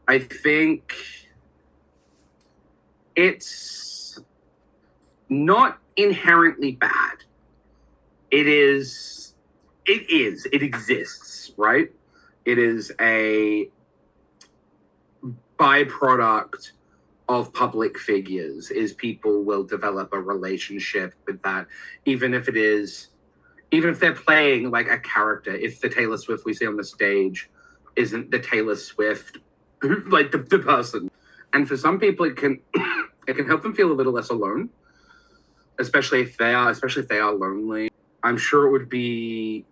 I think it's not inherently bad. It is, it exists, right? It is a byproduct of public figures, is people will develop a relationship with that, even if it is, even if they're playing like a character. If the Taylor Swift we see on the stage isn't the Taylor Swift, like the person, and for some people it can it can help them feel a little less alone, especially if they are lonely. I'm sure it would be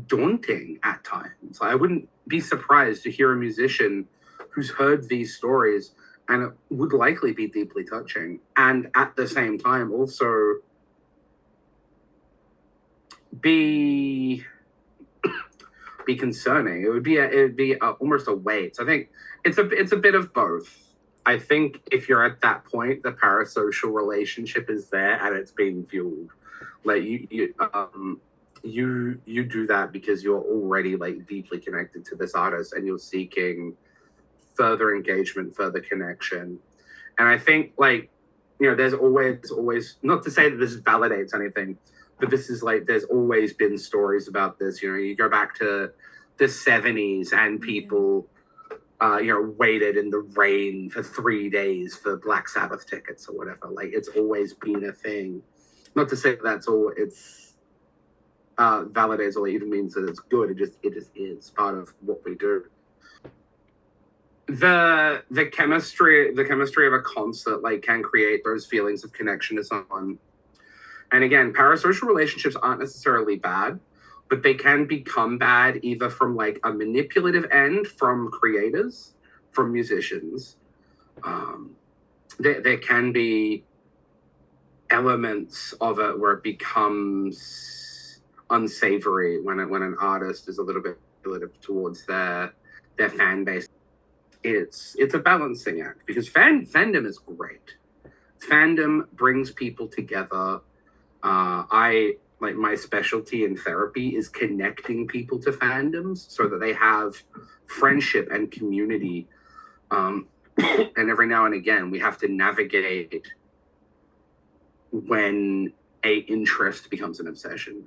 daunting at times. I wouldn't be surprised to hear a musician who's heard these stories, and it would likely be deeply touching, and at the same time also be concerning. It would be almost a weight. So I think it's a bit of both. I think if you're at that point, the parasocial relationship is there and it's being fueled. Like you do that because you're already like deeply connected to this artist and you're seeking further engagement, further connection. And I think like, you know, there's always, not to say that this validates anything, but this is like, there's always been stories about this. You know, you go back to the 70s and people, you know, waited in the rain for 3 days for Black Sabbath tickets or whatever. Like, it's always been a thing. Not to say that's all it's validates or even means that it's good. It just is part of what we do. The chemistry of a concert like can create those feelings of connection to someone. And again, parasocial relationships aren't necessarily bad, but they can become bad either from like a manipulative end from creators, from musicians. There can be elements of it where it becomes unsavory when an artist is a little bit manipulative towards their fan base. It's a balancing act because fandom is great. Fandom brings people together. I like my specialty in therapy is connecting people to fandoms so that they have friendship and community. And every now and again, we have to navigate when a interest becomes an obsession.